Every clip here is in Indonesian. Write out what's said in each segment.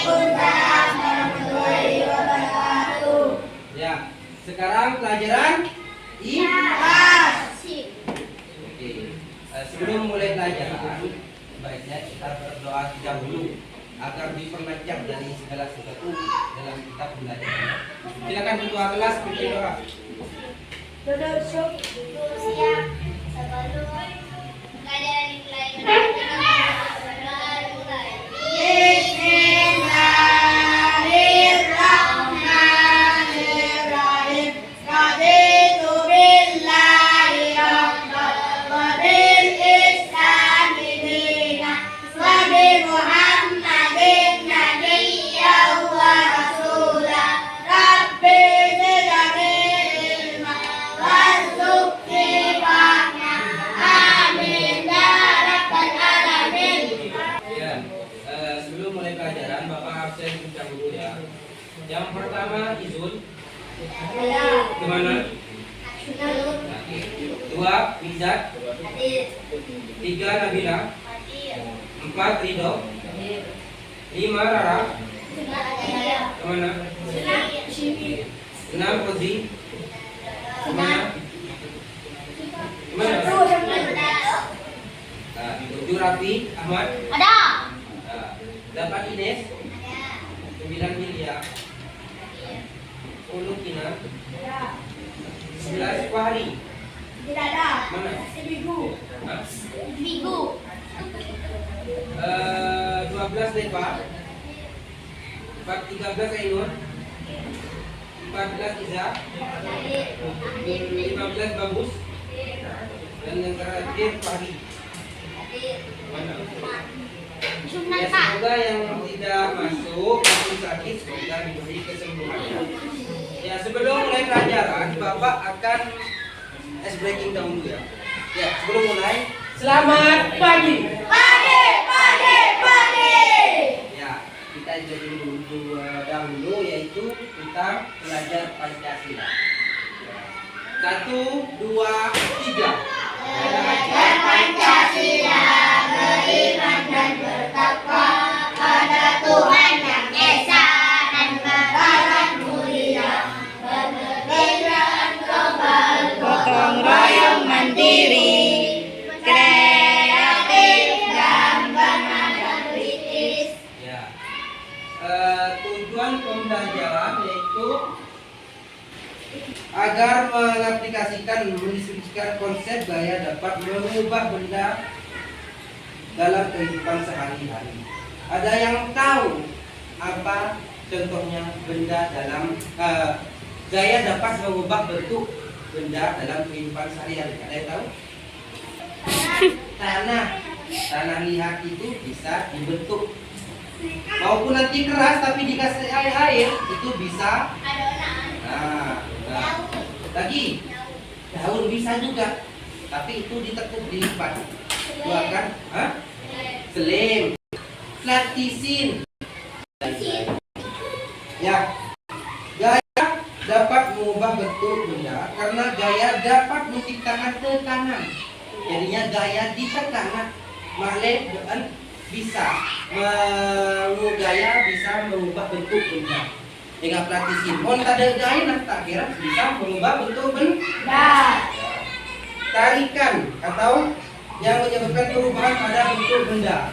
Waalaikumsalam warahmatullahi wabarakatuh. Ya, sekarang pelajaran IPAS. Oke. Sebelum mulai pelajaran, baiknya kita berdoa dahulu agar diperlancar dari segala sesuatu dalam kitab pelajaran. Silakan ketua kelas pimpin doa. Duduk siap. Sebelum pelajaran dimulai, berdoa mulai. Bismillahirrahmanirrahim. Raditu billahi rabban wa bil islami dinan wa bi Muhammadin nabiyyan wa rasulan. Rabbi zidni ilma warzuqni fahma. Amin ya rabbal alamin. Ya, sebelum mulai pelajaran, Bapak absen bincang dulu ya. Yang pertama Izul, kemana? Oke. Dua Izat, tiga Nabila, empat Ridho, lima Rara, kemana? Enam Rozi, kemana? Kemana? Nah, tujuh Raffi Ahmad, Ada. nah, delapan Ines, sembilan Milia, 10 Kina, 11 Fahri, Tidak ada. mana? Ibu. Hah? Minggu. 12 Deva, 13 Ainur, 14 Iza, 15 Bagus, dan yang terakhir Fahri. Mana? Ya, semoga yang tidak masuk maupun sakit semoga diberi kesembuhan. Ya, sebelum mulai pelajaran, Bapak akan ice breaking dahulu ya. Ya, sebelum mulai, selamat pagi. Pagi. Ya, kita jadi dahulu yaitu tentang belajar Pancasila. 1, 2, 3. Belajar Pancasila, beriman dan bertakwa pada Tuhan yang Esa dan Barat mulia, berkegiatan global, gotong royong mandiri, kreatif dan bernada kritis. Ya. Tujuan pembelajaran yaitu agar mengaplikasikan, mendiskusikan konsep gaya dapat mengubah benda dalam kehidupan sehari-hari. Ada yang tahu apa contohnya benda dalam gaya dapat mengubah bentuk benda dalam kehidupan sehari-hari? Ada yang tahu? Tanah liat itu bisa dibentuk, maupun nanti keras tapi dikasih air itu bisa. Nah, lagi daun bisa juga, tapi itu ditekuk dilipat, itu akan selim, latisin. Ya, gaya dapat mengubah bentuk benda karena gaya dapat menciptakan tekanan. Jadinya gaya ditekan, bisa gaya bisa mengubah bentuk benda. Dengan praktisin, mau tak ada gaya nak tak kira bisa mengubah bentuk benda. Tarikan atau yang menyebabkan perubahan pada bentuk benda.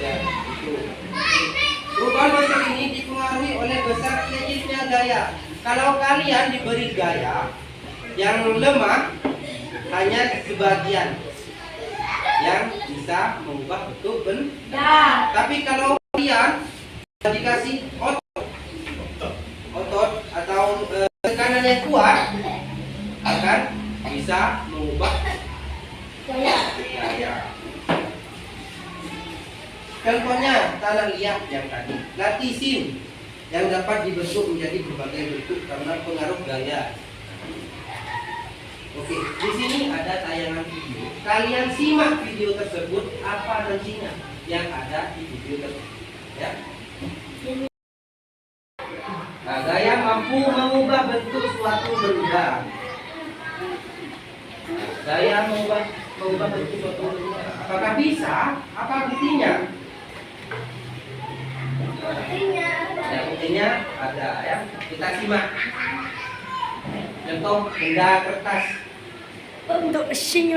Ya, itu. Perubahan bentuk ini dipengaruhi oleh besar kecilnya gaya. Kalau kalian diberi gaya yang lemah, hanya sebagian yang bisa mengubah bentuk benda. Tapi kalau kalian dikasih otot atau tekanan yang kuat, akan bisa mengubah gaya. Contohnya tanah liat yang tadi, latisin yang dapat dibentuk menjadi berbagai bentuk karena pengaruh gaya. Oke, di sini ada tayangan video. Kalian simak video tersebut apa nantinya yang ada di video tersebut. Ya. Nah, gaya mampu mengubah bentuk suatu benda. Gaya mengubah bentuk suatu benda. Apakah bisa? Apa buktinya? Ada buktinya ada ya. Kita simak. Contoh benda kertas. Untuk sing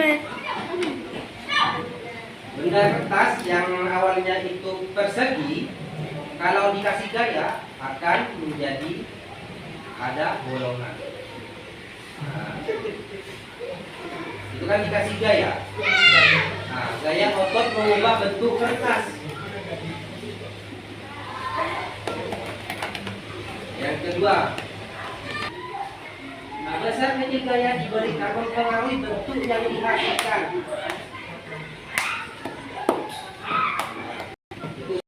Benda kertas yang awalnya itu persegi, kalau dikasih gaya akan menjadi ada bolongan. Nah, itu kan dikasih gaya. Nah, gaya otot mengubah bentuk kertas. Yang kedua, nah, besarnya gaya diberikan mempengaruhi bentuk yang dihasilkan.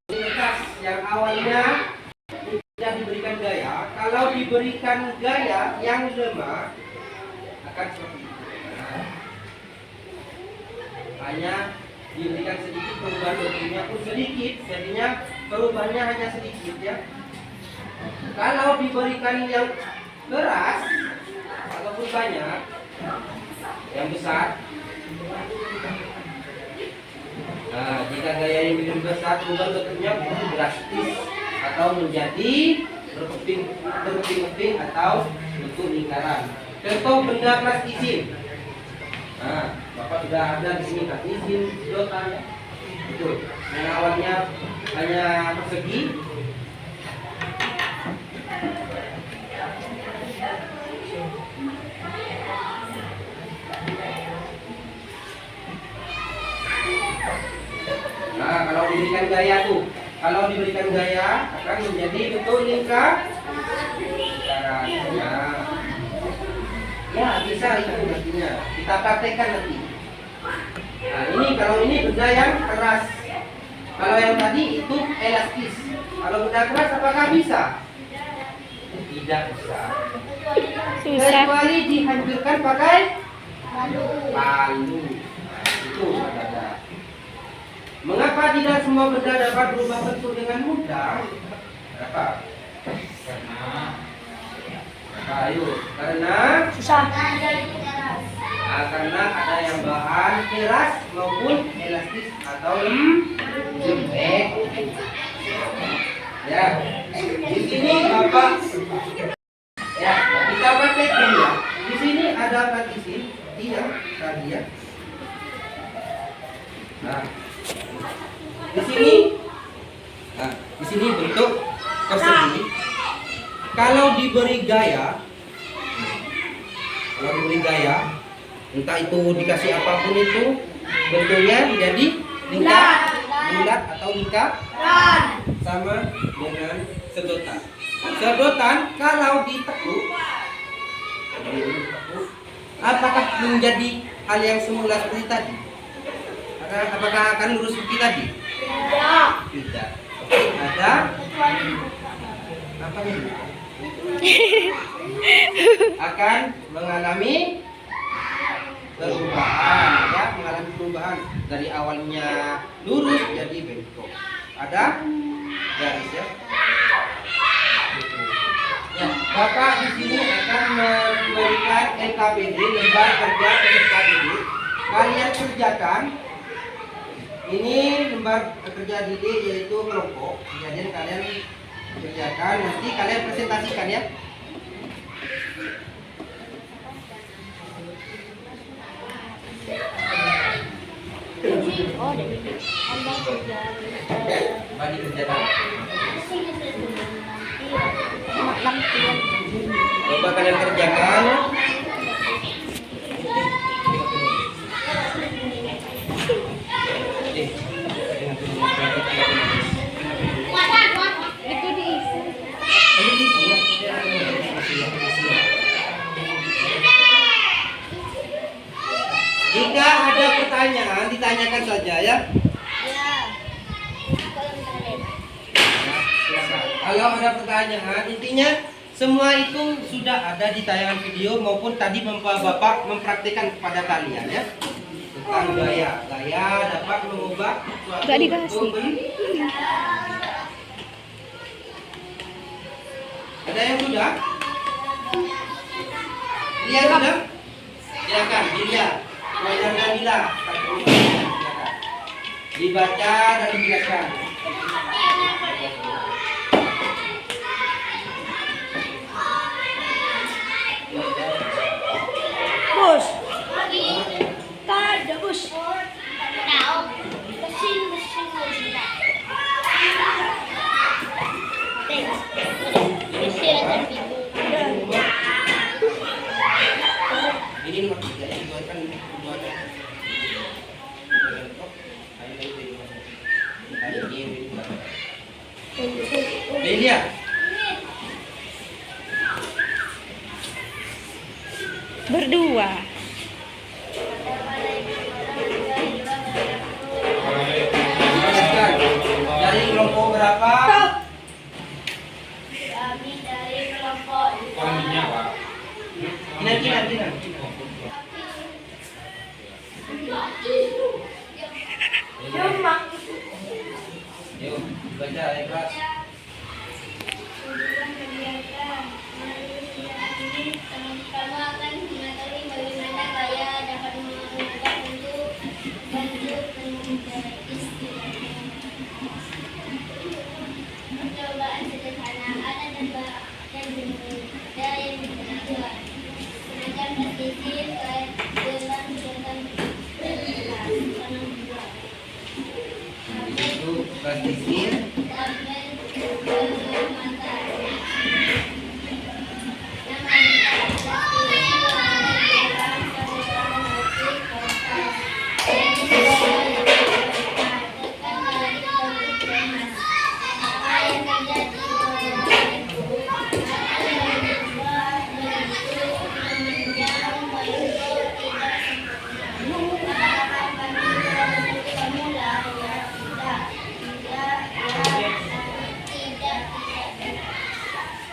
Kertas yang awalnya tidak diberikan gaya, kalau diberikan gaya yang lemah akan seperti itu. Nah, hanya diberikan sedikit perubahan bentuknya pun sedikit, jadinya perubahannya hanya sedikit ya. Kalau diberikan yang keras ataupun banyak, yang besar, nah jika gaya yang lebih besar berubah bentuknya drastis atau menjadi berkeping-keping atau bentuk lingkaran. Contoh benda plastisin. Nah, Bapak sudah ada di sini plastisin, sedotan ya. Itu. Yang awalnya hanya persegi. Nah, kalau diberikan gaya tuh, kalau diberikan gaya akan menjadi bentuk lingkaran. Ya, bisa itu nantinya. Kita praktekkan nanti. Nah, ini kalau ini benda yang keras. Kalau yang tadi itu elastis. Kalau benda keras apakah bisa? Tidak bisa. Kecuali dihancurkan pakai palu. Itu ada. Mengapa tidak semua benda dapat berubah bentuk dengan mudah? Kenapa? Karena susah. karena ada yang bahan keras maupun elastis atau lembek. Ya, di sini Bapak ya kita praktekkan ya. Di sini ada partisin, iya tadi ya. Nah, di sini bentuk persegi. Kalau diberi gaya, entah itu dikasih apapun itu, bentuknya menjadi bulat atau lingkaran, sama dengan sedotan. Sedotan kalau ditekuk, apakah menjadi hal yang semula seperti tadi? Apakah akan lurus seperti tadi? Tidak. Ada apa ini? Akan mengalami perubahan, ya, mengalami perubahan dari awalnya lurus jadi bengkok. Ada garis ya. Ya, Bapak di sini akan memberikan LKPD, lembar kerja peserta didik. Kalian kerjakan. Ini lembar kerja didik yaitu kelompok. Jadi kalian kerjakan, nanti kalian presentasikan ya. Bagi kerjakan. Coba kalian kerjakan. Jika ada pertanyaan, ditanyakan saja ya. Kalau ada pertanyaan, intinya semua itu sudah ada di tayangan video maupun tadi Bapak mempraktikkan kepada kalian ya. Tentang gaya dapat mengubah suatu bentuk. Ada yang sudah? Lihat sudah? Silakan dilihat. Pelajaran dilihat. Dibaca dan dijelaskan. Delia. Berdua. Jelaskan. Dari kelompok berapa? Kami dari kelompok Nanti. Yuk, baca ikhlas. Kamu akan mengetahui bagaimana gaya dapat mengubah bentuk istilah. Percobaan sederhana ada tebak dan benda yang digunakan. Semacam pesisir, gelang, Itu plastisir.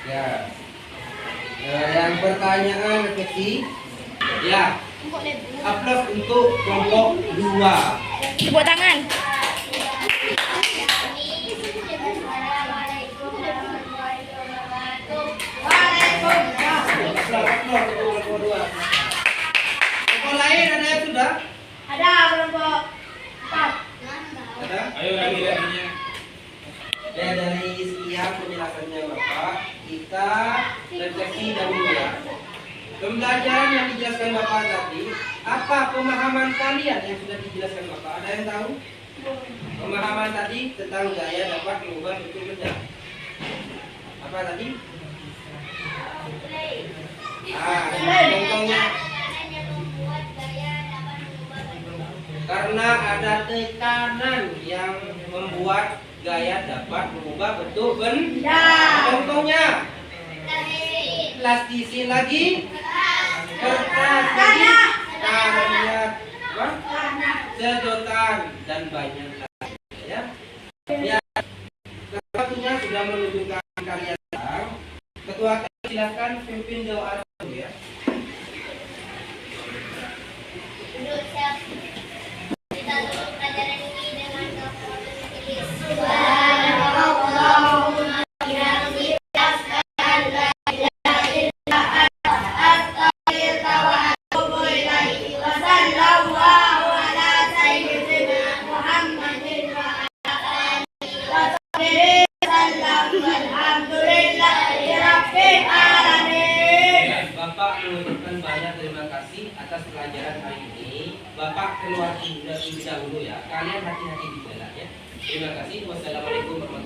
Ya. Yang pertanyaan kecil. Ya. Upload untuk kelompok 2. Tepuk tangan. Upload untuk kelompok 2. Kelompok lain ada yang sudah? Ada kelompok 4. Ada? Ayo lagi-laginya. Ya, dari sekian penjelasannya Bapak, kita refleksi dahulu ya. Pembelajaran yang dijelaskan Bapak tadi, apa pemahaman kalian yang sudah dijelaskan Bapak? Ada yang tahu? Pemahaman tadi tentang gaya dapat mengubah bentuk benda. Apa tadi? Contohnya karena ada tekanan yang membuat gaya dapat mengubah bentuk benda. Contohnya plastisi lagi, kertas lagi, karet, sedotan dan banyak lagi. Ya. Ya. Waktunya sudah menunjukkan kalian. Ketua silakan pimpin doa dulu ya. Kita tutup pelajaran ini dengan doa tertulis. Bapak mengucapkan banyak terima kasih atas pelajaran hari ini. Bapak keluar dulu ya. Kalian hati-hati di jalan ya. Terima kasih. Wassalamualaikum warahmatullahi wabarakatuh.